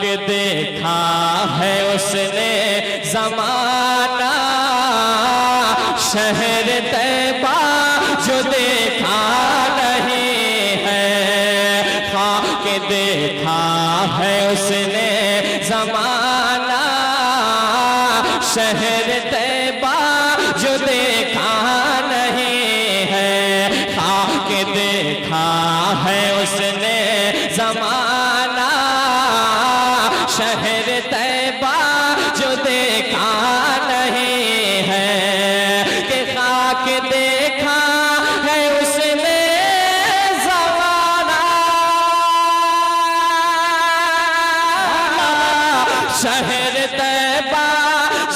के देखा है उसने ज़माना, शहर तैबा जो देखा नहीं है। खा के देखा है उसने ज़माना, शहर तैबा जो देखा नहीं है। खा के देखा है उसने ज़माना, शहर तैबा जो देखा नहीं है। कि खा के देखा है उसने ज़माना, शहर तैबा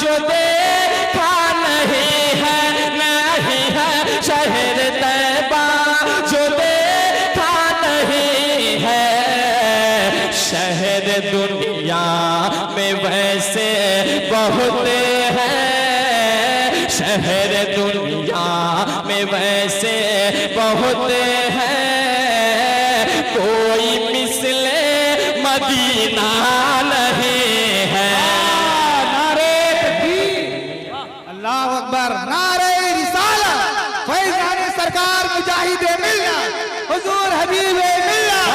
जो देखा नहीं है, नहीं है। शहर तैबा जो देखा नहीं है। शहर दुनिया में वैसे बहुत है, शहर दुनिया में वैसे बहुत है। कोई मिसले मदीना नहीं है। नारे तकबीर, अल्लाह अकबर, नारे रिसालत, फैज़ान सरकार मुजाहिदे मिल्लत, हुजूर हबीबे मिल्लत।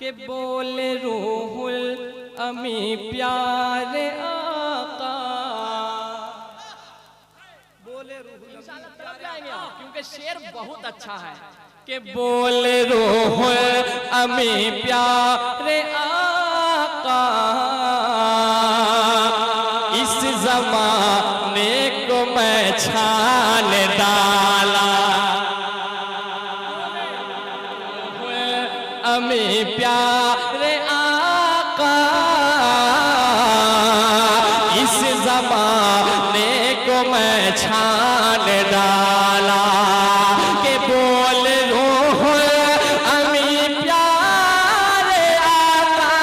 के बोले रूहुल अमी प्यारे आका, बोले क्योंकि शेर बहुत अच्छा है। के बोले रूहुल अमी प्यारे आका, इस ज़माने को मैं छान डाला। अमी प्यारे आका, इस ज़माने को मैं छान डाला। के बोल रूह अमी प्यारे आका,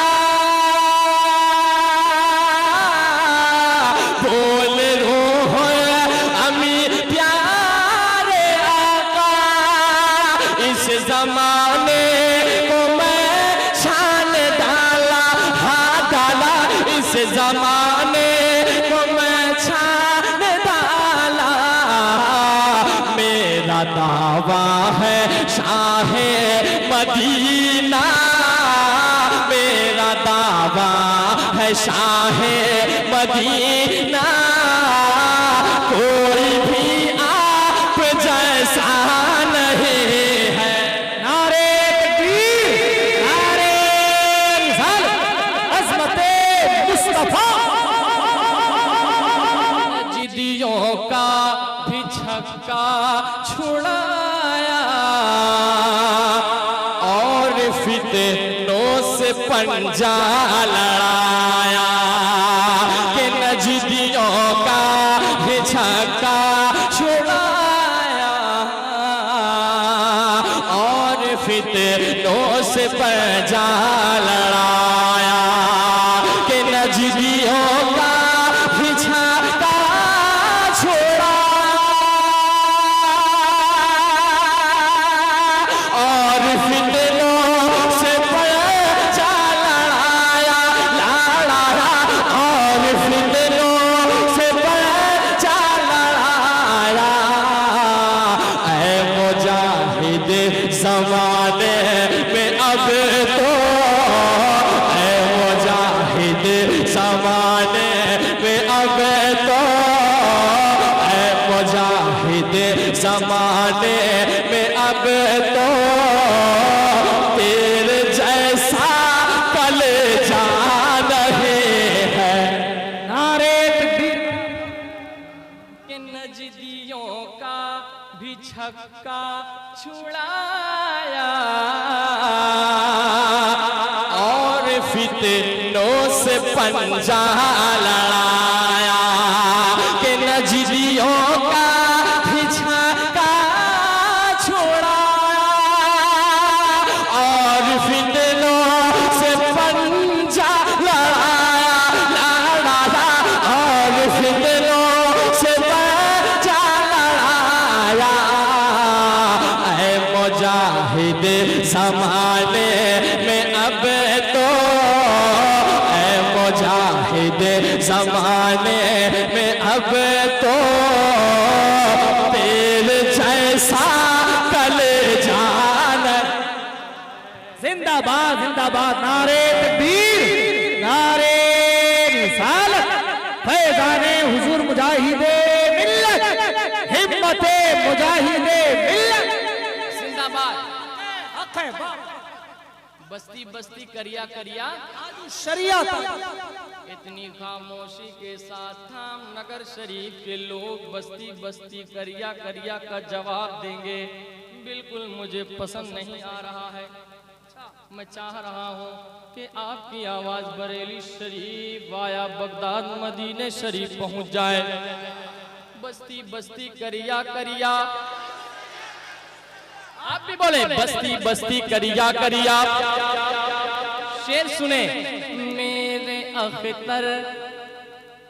बोल रूह अमी प्यारे आका, इस ज़माने इस ज़माने को मैं छान डाला। मेरा दावा है शाहे मदीना, मेरा दावा है शाहे मदीना। कोई भी आप जैसा नहीं है। नारे तकबीर, नारे रिसालत, अज़मते मुस्तफा। जिदियों का भी छक्का छुड़ाया, और फितनों से पंजा लड़ाया। कि नजदियों का भी छक्का छुड़ाया, और फितनों से पंजा लड़ाया। कि नजदियों का भी छक्का छुड़ाया, और फितनों से पंजा लड़ाया, लड़ाया। और फितनों से पंजा लड़ाया। ऐ मुजाहिद ज़माने में अब तो, ऐ मुजाहिद ज़माने में अब तो, ऐ मुजाहिद ज़माने में अब तो, तेरे जैसा कल जा नहीं है। नारे तकबीर, कि नजदियों का भी छक्का छुड़ाया, और फितनों से पंजा लड़ाया। कि नजदियों का भी छक्का छुड़ाया, और फितनों से पंजा लड़ाया, लड़ाया। और फितनों से पंजा लड़ाया। तो ऐ मुजाहिद ज़माने में अब तो तेरे जैसा कल जान। जिंदाबाद जिंदाबाद, नारे तकबीर, नारे रिसालत, फैज़ाने हुजूर मुजाहिदे मिल्लत, हिम्मते मुजाहिदे मिल्लत। जिंदाबाद। हक है, वाह। बस्ती बस्ती करिया करिया शरियत इतनी खामोशी के साथ थाम नगर शरीफ के लोग बस्ती बस्ती करिया करिया का जवाब देंगे, बिल्कुल मुझे पसंद नहीं आ रहा है। मैं चाह रहा हूँ कि आपकी आवाज बरेली शरीफ वाया बगदाद मदीने शरीफ पहुँच जाए। बस्ती बस्ती करिया करिया, आप भी बोले बस्ती बस्ती करिया करिया। शेर सुने, मेरे अख्तर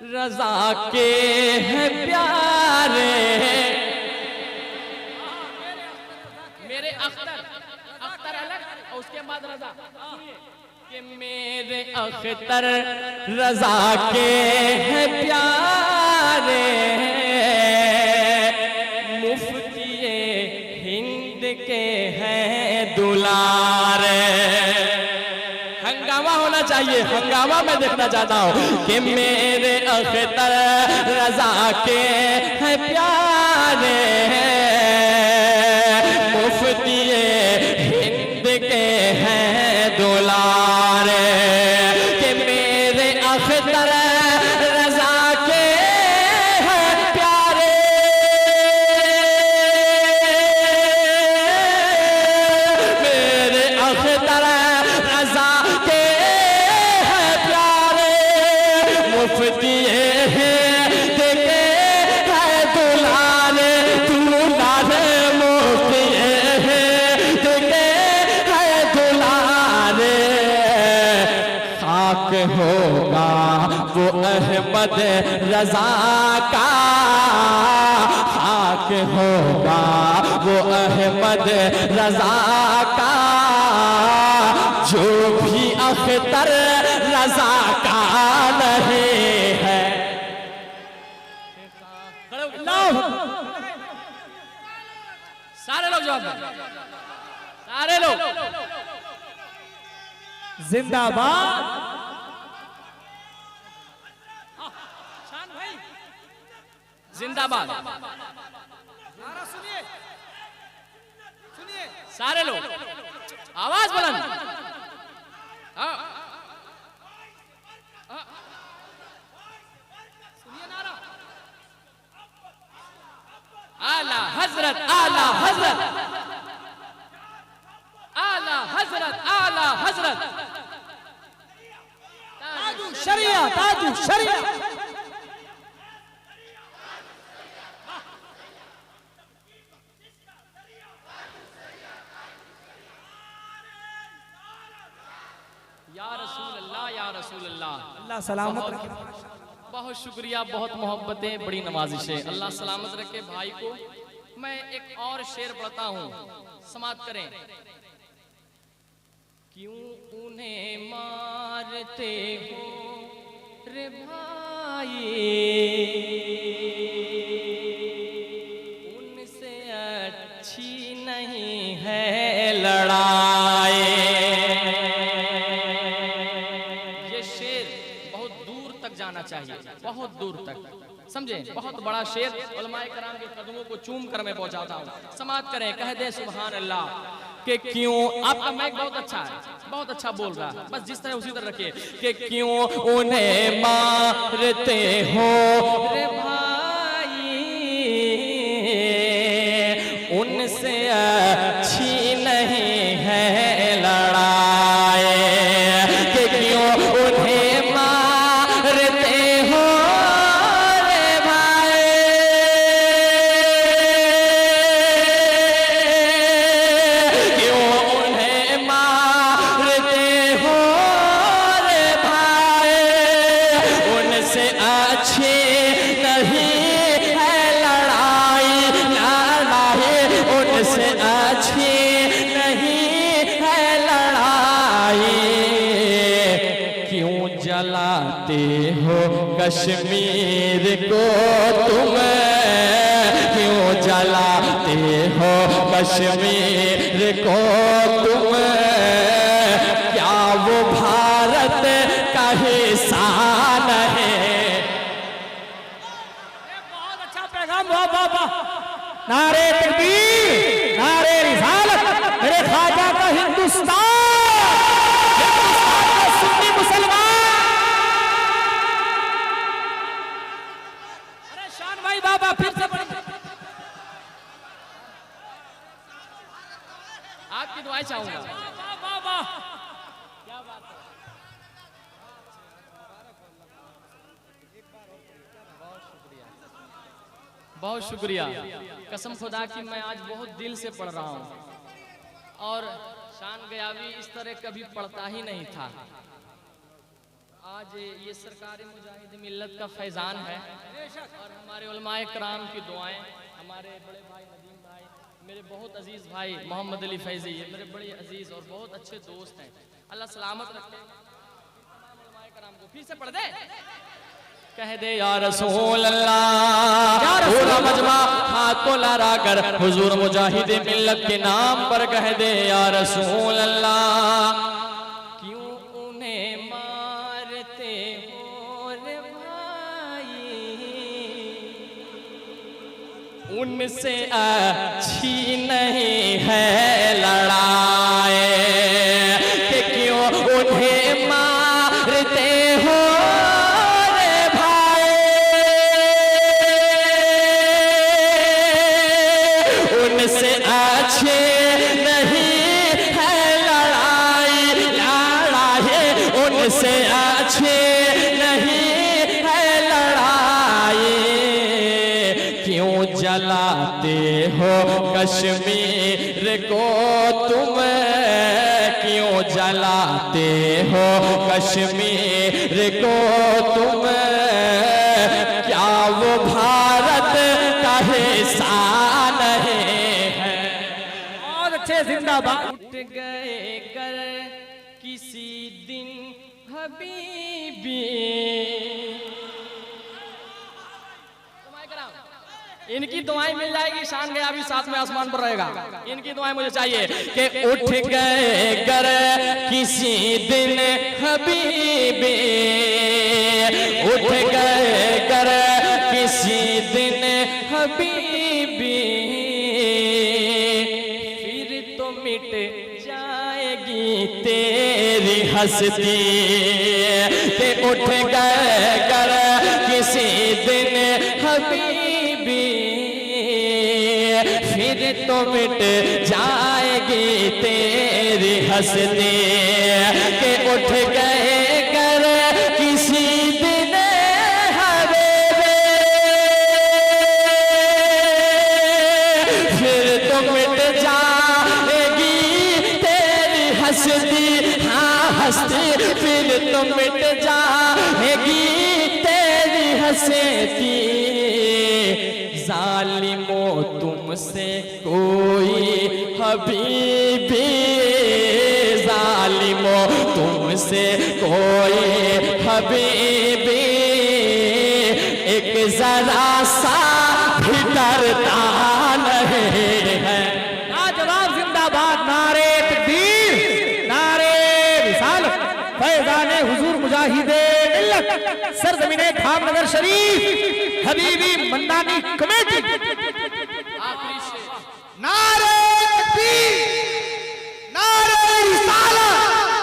रजा के हैं प्यारे, मेरे अख्तर, अख्तर अलग और उसके बाद रजा, कि मेरे अख्तर रजा के हैं प्यारे, मुफ्तिए हिंद के हैं दुलारे। हंगामा होना चाहिए, हंगामा मैं देखना चाहता हूँ कि मेरे अख्तर रजा के हैं प्यारे, मुफ्तिए हिंद के हैं दुलारे, कि मेरे अख्तर रजा के हैं प्यारे, मेरे अख्तर रजा के हैं प्यारे, मुफ्तिए हिंद के हैं दुलारे, दुलारे मुफ्तिए हिंद के हैं दुलारे। खाक होगा वो अहमद रजा का, खाक होगा वो अहमद रजा का, जो भी अख्तर रजा का नहीं है। सारे लोग जवाब दें, सारे लोग। जिंदाबाद। जिंदाबाद। सारे लोग आवाज बुलंद। हाँ। हाँ। सुनिए नारा। आला हजरत, आला हजरत, आला हजरत, आला हजरत, शरिया ताजु शरिया। या रसूल अल्लाह, या रसूल अल्लाह। अल्लाह सलामत रखे। बहुत शुक्रिया, बहुत मोहब्बतें, बड़ी नवाजिशें। अल्लाह सलामत रखे भाई को। मैं एक और शेर पढ़ता हूँ, समाप्त करें। क्यों उन्हें मारते हो रे भाई, उनसे अच्छी नहीं है लड़ाई। ये शेर बहुत दूर तक जाना चाहिए, बहुत दूर तक, समझे? बहुत बड़ा शेर, उलमाए कराम के कदमों को चूम कर मैं पहुंचाता हूँ। समाप्त करें, कह दे सुभान अल्लाह। कि क्यों, आपका माइक बहुत अच्छा है, बहुत अच्छा बोल रहा है, बस जिस तरह उसी तरह रखिए। कि क्यों उन्हें मारते हो रे भाई, उनसे अच्छी नहीं है लड़ाई। कि क्यों उन्हें मारते हो रे भाई, क्यों उन्हें मारते हो रे भाई, उनसे अच्छी नहीं जलाते हो कश्मीर को तुम, क्यों जलाते हो कश्मीर को तुम, क्या वो भारत का हिस्सा नहीं? बहुत अच्छा पैगाम, वाह वाह वाह। नारे तकबीर, नारे रिसालत, मेरे ख्वाजा का हिंदुस्तान, हिंदुस्तान का सुन्नी मुसलमान। अरे शान भाई बाबा फिर से पढ़। आपकी दुआएं चाहूंगा। वाह वाह वाह। बहुत शुक्रिया। कसम खुदा की मैं आज बहुत दिल से पढ़ रहा हूँ और शान गयावी इस तरह कभी पढ़ता ही नहीं था। आज ये सरकार मुजाहिद मिल्लत का फैज़ान है और हमारे उलमाए कराम की दुआएं, हमारे बड़े भाई नदीम भाई, मेरे बहुत अजीज़ भाई मोहम्मद अली फैज़ी, ये मेरे बड़े अजीज़ और बहुत अच्छे दोस्त हैं। अल्लाह सलामत रखे उलमाए कराम को। फिर से पढ़ दे। कह दे या रसूल अल्लाह, पूरा मजमा हाथों लहरा कर हुजूर मुजाहिद मिल्लत के नाम पर कह दे या रसूल अल्लाह। क्यों उन्हें मारते हो रे भाई, उनसे अच्छी नहीं है लड़ाई, कि क्यों उन्हें मारते हो से अच्छे नहीं है लड़ाई, लड़ाई उनसे अच्छे नहीं है लड़ाई, क्यों जलाते हो कश्मीर को तुम, क्यों जलाते हो कश्मीर को तुम, क्या वो भारत का हिस्सा नहीं? जिंदाबाद। उठ गए कर किसी दिन हबीबी, इनकी दुआएं मिल जाएगी। शान गयावी साथ में आसमान पर रहेगा। इनकी दुआएं मुझे चाहिए कि उठ गए कर किसी दिन हबीबी, उठ गए कर किसी दिन हबीबी, मिट जाएगी तेरी हस्ती, के उठ गए कर किसी दिन हबीबी, फिर तो मिट जाएगी तेरी हस्ती, के उठ गए कर किसी दिन हबीबी, फिर तो मिट हस्ती, हाँ हस्ती, फिर तो मिट जाएगी तेरी हस्ती। जालिमों तुमसे कोई हबीबी, जालिमों तुमसे कोई हबीबी, एक जरा सा भी डरता नहीं है। जवाब जिंदाबाद। नारे तकबीर, नारे रिसालत, फैज़ान हुजूर मुजाहिद मिल्लत, सरज़मीन खामनगर शरीफ, हबीबी मंदानी कमेटी। नारे तकबीर, नारे रिसालत,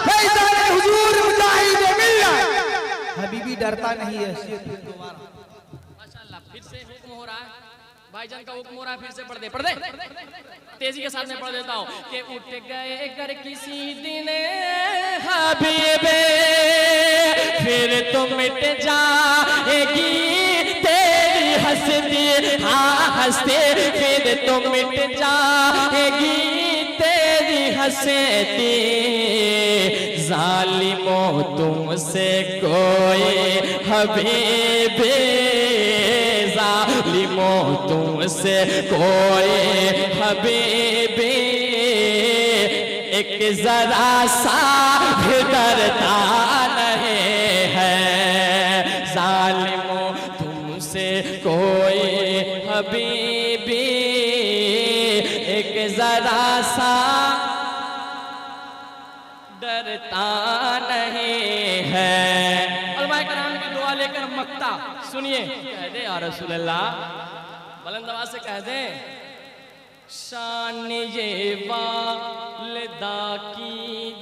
फैज़ान हुजूर मुजाहिद मिल्लत। हबीबी डरता नहीं है। माशाअल्लाह, फिर से हुक्म हो रहा है, भाईजान का हुक्म हो रहा है। फिर से पढ़ दे, पढ़ दे, तेजी के साथ में पढ़ देता हूँ कि उठ गए कर किसी दिन हबीबे, फिर तो मिट जाएगी तेरी हस्ती, हाँ हस्ती, फिर तो मिट जाएगी तेरी हस्ती। जालिमों तुमसे कोई हबीबे, जालिमों तुमसे कोई हबीबी, एक जरा सा भी डरता नहीं है। कभी भी एक जरा सा डरता नहीं है। उलमाए कराम की दुआ लेकर मक्ता सुनिए, कह दे या रसूल अल्लाह, बुलंद आवाज से कह दे, शान ये वालिदा की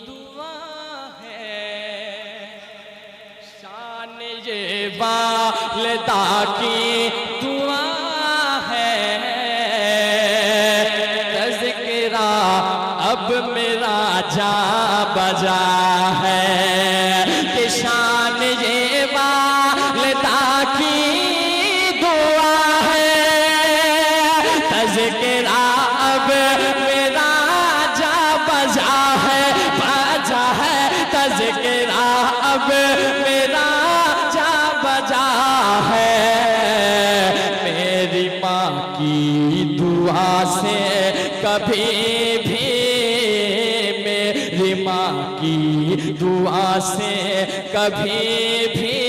दुआ है, शान ये वालिदा की दुआ है, तज़किरा अब मेरा जा बजा है कि शान ये वालिदा की दुआ है, तज़किरा अब मेरा जा बजा है, तज़किरा अब मेरा जा बजा है। मेरी माँ की दुआ से कभी भी, मेरी माँ की दुआ से कभी भी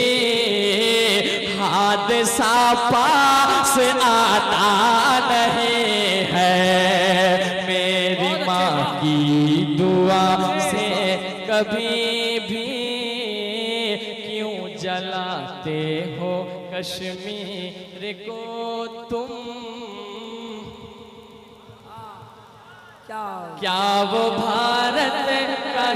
हादसा पास आता नहीं है। मेरी माँ की दुआ से कभी भी क्यों जलाते हो कश्मीर को तुम, क्या वो भारत का